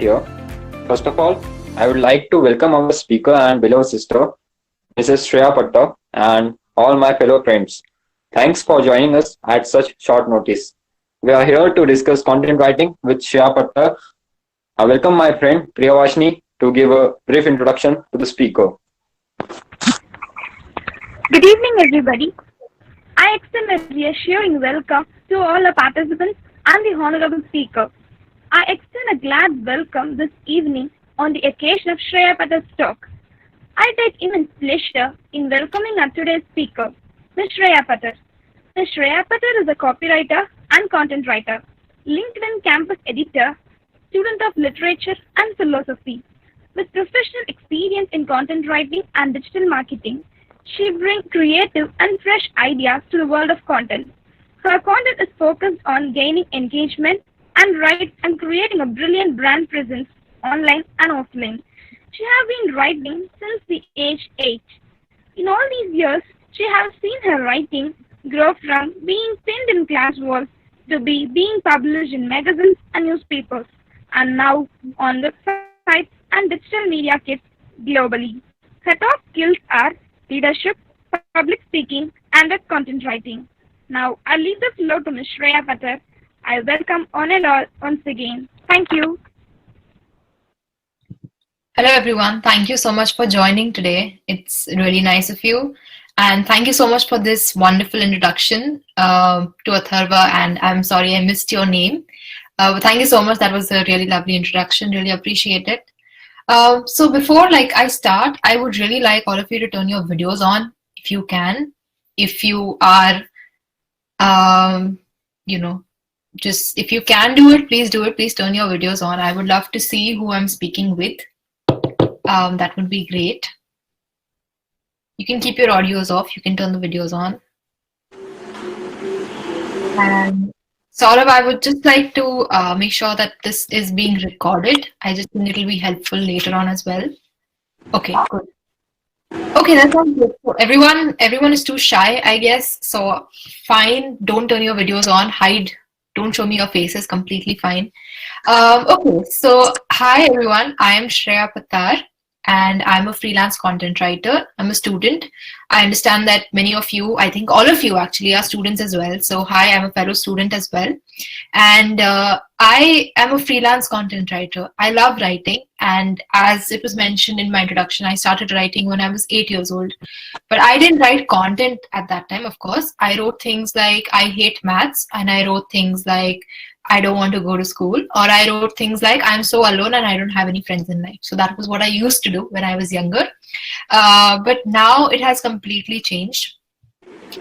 here. First of all, I would like to welcome our speaker and beloved sister, Mrs. Shreya Patta, and all my fellow friends. Thanks for joining us at such short notice. We are here to discuss content writing with Shreya Patta. I welcome my friend Priyavashni to give a brief introduction to the speaker. Good evening, everybody. I extend a reassuring welcome to all the participants and the honorable speaker. I extend a glad welcome this evening on the occasion of Shreya Patta's talk. I take immense pleasure in welcoming our today's speaker, Ms. Shreya Patta. Ms. Shreya Patta is a copywriter and content writer, LinkedIn campus editor, student of literature and philosophy. With professional experience in content writing and digital marketing, she brings creative and fresh ideas to the world of content. Her content is focused on gaining engagement and creating a brilliant brand presence online and offline. She has been writing since the age 8. In all these years, she has seen her writing grow from being pinned in class walls to being published in magazines and newspapers, and now on websites and digital media kits globally. Her top skills are leadership, public speaking, and content writing. Now, I leave the floor to Ms. Shreya Patta. I welcome on and all once again. Thank you. Hello, everyone. Thank you so much for joining today. It's really nice of you. And thank you so much for this wonderful introduction to Atharva. And I'm sorry I missed your name. But thank you so much. That was a really lovely introduction. Really appreciate it. So before I start, I would really like all of you to turn your videos on if you can. If you are, just if you can do it, please do it. Please turn your videos on. I would love to see who I'm speaking with. That would be great. You can keep your audios off. You can turn the videos on. And Saurabh, I would just like to make sure that this is being recorded. I just think it'll be helpful later on as well. Okay, good. Okay, that sounds good. So everyone is too shy, I guess. So fine, don't turn your videos on. Hide. Don't show me your faces. Completely fine. Okay, so hi everyone. I am Shreya Patta, and I'm a freelance content writer. I'm a student. I understand that many of you, I think all of you actually, are students as well. So hi, I'm a fellow student as well. And I am a freelance content writer. I love writing. And as it was mentioned in my introduction, I started writing when I was 8 years old. But I didn't write content at that time, of course. I wrote things like, I hate maths. And I wrote things like, I don't want to go to school, or I wrote things like, I'm so alone and I don't have any friends in life. So that was what I used to do when I was younger. But now it has completely changed.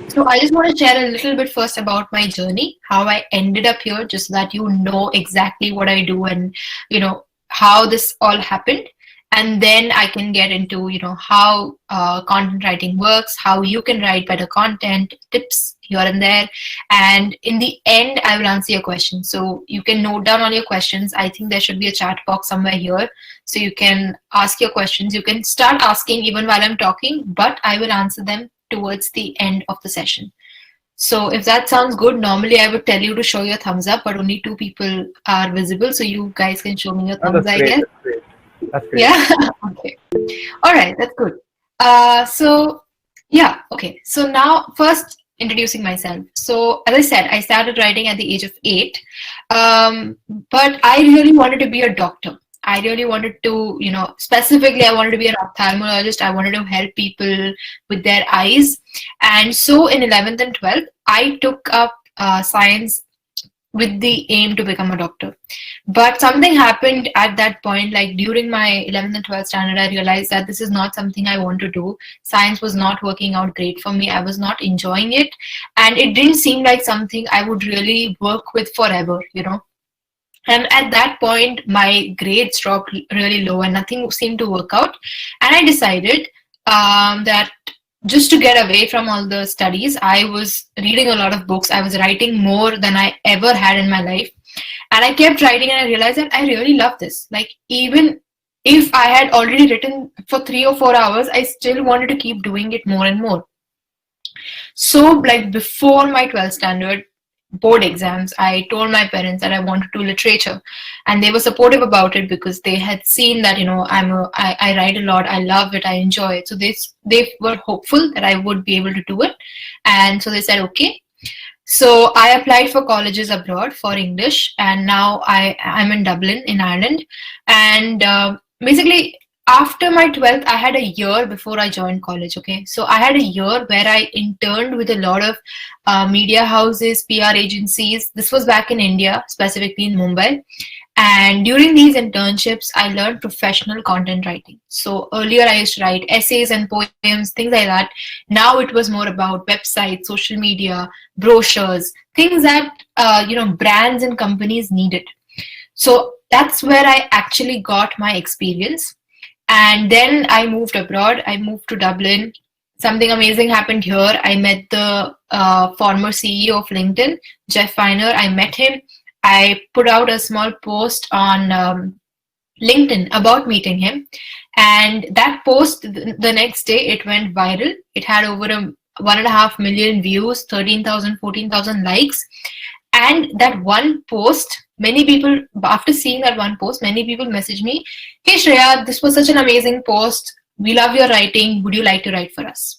So I just want to share a little bit first about my journey, how I ended up here, just so that you know exactly what I do and, how this all happened. And then I can get into, how content writing works, how you can write better content, tips here and there. And in the end, I will answer your questions. So you can note down all your questions. I think there should be a chat box somewhere here. So you can ask your questions. You can start asking even while I'm talking, but I will answer them towards the end of the session. So if that sounds good, normally I would tell you to show your thumbs up, but only 2 people are visible. So you guys can show me your thumbs, I guess. That's great. Yeah. Okay. All right. That's good. Okay. So now first introducing myself. So as I said, I started writing at the age of 8. But I really wanted to be a doctor. I really wanted to, specifically I wanted to be an ophthalmologist. I wanted to help people with their eyes. And so in 11th and 12th, I took up science with the aim to become a doctor. But something happened at that point, like during my 11th and 12th standard, I realized that this is not something I want to do. Science was not working out great for me. I was not enjoying it. And it didn't seem like something I would really work with forever, And at that point, my grades dropped really low and nothing seemed to work out. And I decided that just to get away from all the studies, I was reading a lot of books. I was writing more than I ever had in my life. And I kept writing and I realized that I really love this. Like, even if I had already written for 3 or 4 hours, I still wanted to keep doing it more and more. So before my 12th standard, board exams, I told my parents that I wanted to do literature, and they were supportive about it because they had seen that I write a lot, I love it, I enjoy it. So they were hopeful that I would be able to do it, and so they said okay. So I applied for colleges abroad for English, and now I'm in Dublin in Ireland. And basically, after my 12th, I had a year before I joined college. Okay, so I had a year where I interned with a lot of media houses, PR agencies. This was back in India, specifically in Mumbai. And during these internships, I learned professional content writing. So earlier I used to write essays and poems, things like that. Now it was more about websites, social media, brochures, things that brands and companies needed. So that's where I actually got my experience. And then I moved abroad. I moved to Dublin. Something amazing happened here. I met the former CEO of LinkedIn, Jeff Weiner. I met him. I put out a small post on LinkedIn about meeting him, and that post the next day it went viral. It had over 1.5 million views, 13,000, 14,000 likes, and that one post, many people, after seeing that one post, many people messaged me, "Hey Shreya, this was such an amazing post. We love your writing. Would you like to write for us?"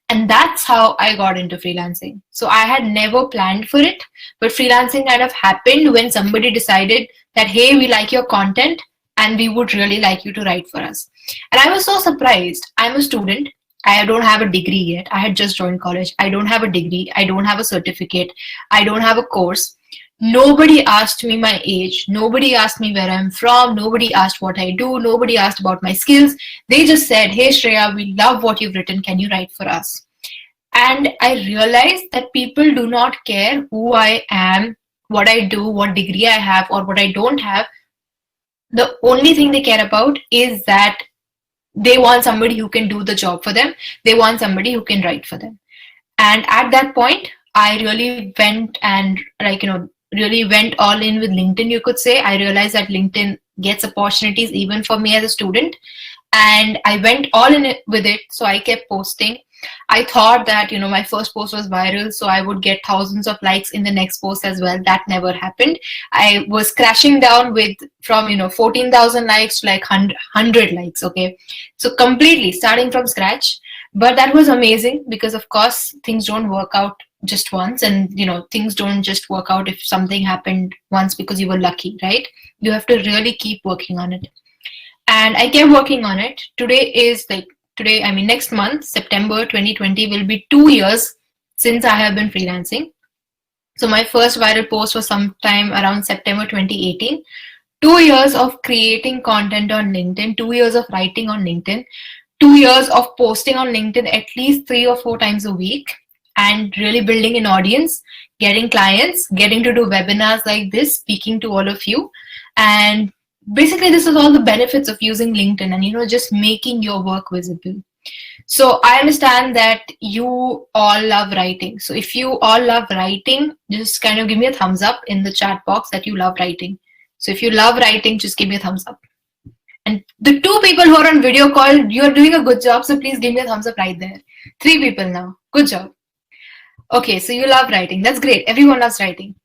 And that's how I got into freelancing. So I had never planned for it, but freelancing kind of happened when somebody decided that, hey, we like your content and we would really like you to write for us. And I was so surprised. I'm a student. I don't have a degree yet. I had just joined college. I don't have a degree. I don't have a certificate. I don't have a course. Nobody asked me my age. Nobody asked me where I'm from. Nobody asked what I do. Nobody asked about my skills. They just said, "Hey Shreya, we love what you've written. Can you write for us?" And I realized that people do not care who I am, what I do, what degree I have, or what I don't have. The only thing they care about is that they want somebody who can do the job for them. They want somebody who can write for them. And at that point, I really went and really went all in with LinkedIn, you could say. I realized that LinkedIn gets opportunities even for me as a student. And I went all in with it. So I kept posting. I thought that, my first post was viral, so I would get thousands of likes in the next post as well. That never happened. I was crashing down from 14,000 likes to like 100 likes. Okay. So completely starting from scratch. But that was amazing because, of course, things don't work out just once, and things don't just work out if something happened once because you were lucky, right? You have to really keep working on it. And I kept working on it. Next month, September 2020, will be 2 years since I have been freelancing. So my first viral post was sometime around September 2018. 2 years of creating content on LinkedIn, 2 years of writing on LinkedIn, 2 years of posting on LinkedIn at least 3 or 4 times a week, and really building an audience, getting clients, getting to do webinars like this, speaking to all of you. And basically, this is all the benefits of using LinkedIn and, just making your work visible. So I understand that you all love writing. So if you all love writing, just kind of give me a thumbs up in the chat box that you love writing. So if you love writing, just give me a thumbs up. And the 2 people who are on video call, you're doing a good job. So please give me a thumbs up right there. 3 people now. Good job. Okay, so you love writing. That's great. Everyone loves writing.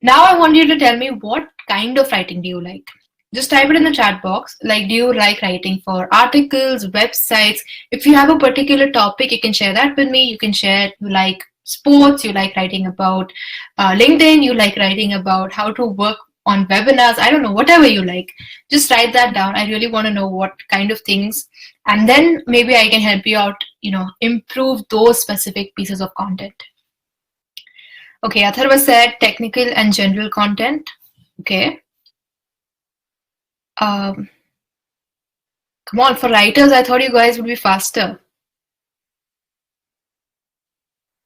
Now I want you to tell me, what kind of writing do you like? Just type it in the chat box. Like, do you like writing for articles, websites? If you have a particular topic, you can share that with me. You can share, you like sports, you like writing about LinkedIn, you like writing about how to work on webinars. I don't know, whatever you like. Just write that down. I really want to know what kind of things. And then maybe I can help you out, improve those specific pieces of content. Okay, Atharva said technical and general content. Okay. Come on, for writers, I thought you guys would be faster.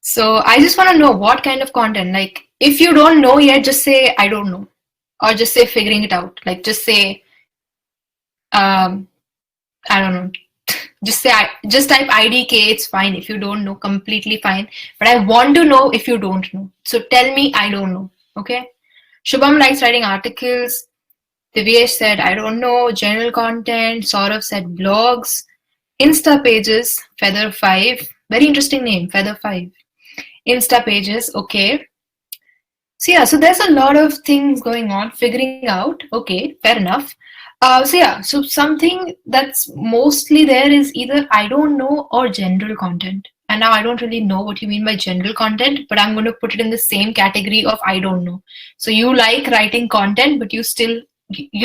So I just want to know what kind of content. Like, if you don't know yet, just say, I don't know. Or just say figuring it out. Like, just say, I don't know. Just type IDK, it's fine. If you don't know, completely fine. But I want to know if you don't know. So tell me, I don't know. Okay. Shubham likes writing articles. Divyesh said, I don't know. General content. Saurav said blogs. Insta pages. Feather5. Very interesting name. Feather5. Insta pages. Okay. So yeah, so there's a lot of things going on, figuring out. Okay, fair enough. So yeah, so something that's mostly there is either I don't know or general content. And now I don't really know what you mean by general content, but I'm going to put it in the same category of I don't know. So you like writing content, but you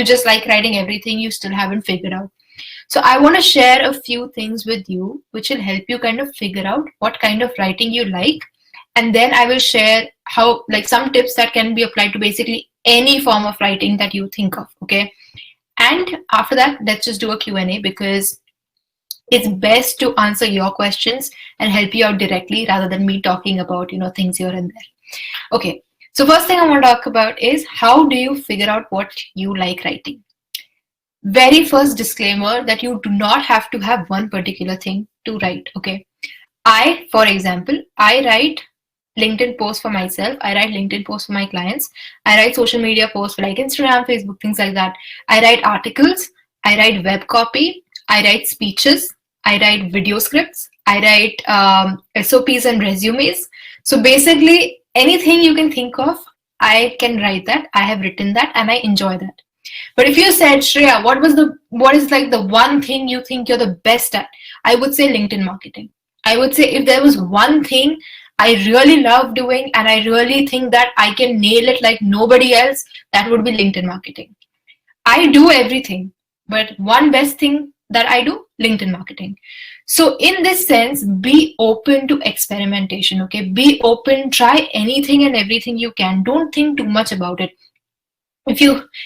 just like writing everything. You still haven't figured out. So I want to share a few things with you, which will help you kind of figure out what kind of writing you like, and then I will share how, like, some tips that can be applied to basically any form of writing that you think of. Okay, and after that, let's just do a Q&A, because it's best to answer your questions and help you out directly rather than me talking about things here and there. Okay, so first thing I want to talk about is, how do you figure out what you like writing? Very first disclaimer, that you do not have to have one particular thing to write. Okay, for example, I write LinkedIn posts for myself. I write LinkedIn posts for my clients. I write social media posts for like Instagram, Facebook, things like that. I write articles. I write web copy. I write speeches. I write video scripts. I write SOPs and resumes. So basically, anything you can think of, I can write that. I have written that, and I enjoy that. But if you said, Shreya, what is like the one thing you think you're the best at? I would say LinkedIn marketing. I would say if there was one thing I really love doing and I really think that I can nail it like nobody else, that would be LinkedIn marketing. I do everything, but one best thing that I do, LinkedIn marketing. So in this sense, be open to experimentation, okay? Be open, try anything and everything you can. Don't think too much about it.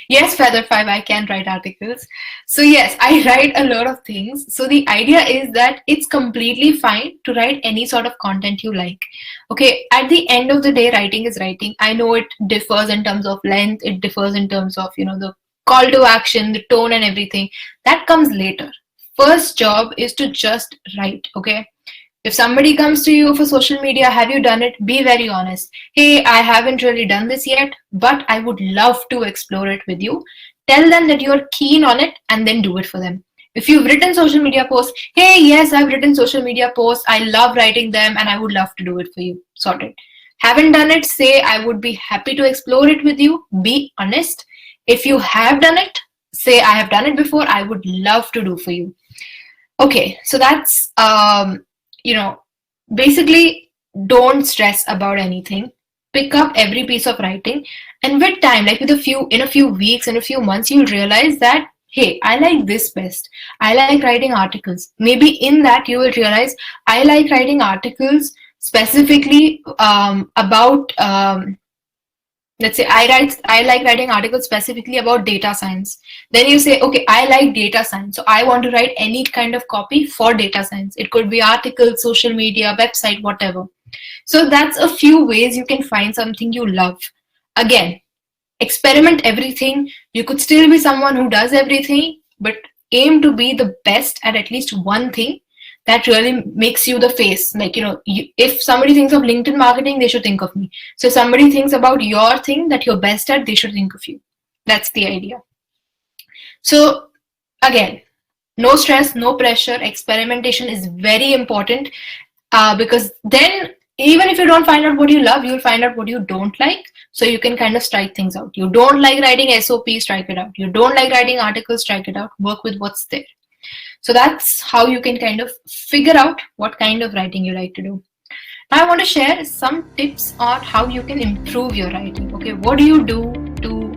Yes, Feather5, I can write articles. So yes, I write a lot of things. So the idea is that it's completely fine to write any sort of content you like. Okay, at the end of the day, writing is writing. I know it differs in terms of length. It differs in terms of, the call to action, the tone and everything. That comes later. First job is to just write, okay? If somebody comes to you for social media, have you done it? Be very honest. Hey, I haven't really done this yet, but I would love to explore it with you. Tell them that you're keen on it and then do it for them. If you've written social media posts, hey, yes, I've written social media posts. I love writing them and I would love to do it for you. Sorted. Haven't done it, say I would be happy to explore it with you. Be honest. If you have done it, say I have done it before. I would love to do for you. Okay, so that's basically don't stress about anything. Pick up every piece of writing, and with time, like in a few weeks, in a few months, you'll realize that, hey, I like this best. I like writing articles. Maybe in that you will realize I like writing articles specifically about let's say I like writing articles specifically about data science. Then you say, okay, I like data science, so I want to write any kind of copy for data science. It could be articles, social media, website, whatever. So that's a few ways you can find something you love. Again, experiment everything. You could still be someone who does everything, but aim to be the best at least one thing that really makes you the face. Like, if somebody thinks of LinkedIn marketing, they should think of me. So if somebody thinks about your thing that you're best at, they should think of you. That's the idea. So again, no stress, no pressure. Experimentation is very important, because then even if you don't find out what you love, you'll find out what you don't like. So you can kind of strike things out. You don't like writing SOP, strike it out. You don't like writing articles, strike it out. Work with what's there. So that's how you can kind of figure out what kind of writing you like to do. Now I want to share some tips on how you can improve your writing. Okay, what do you do to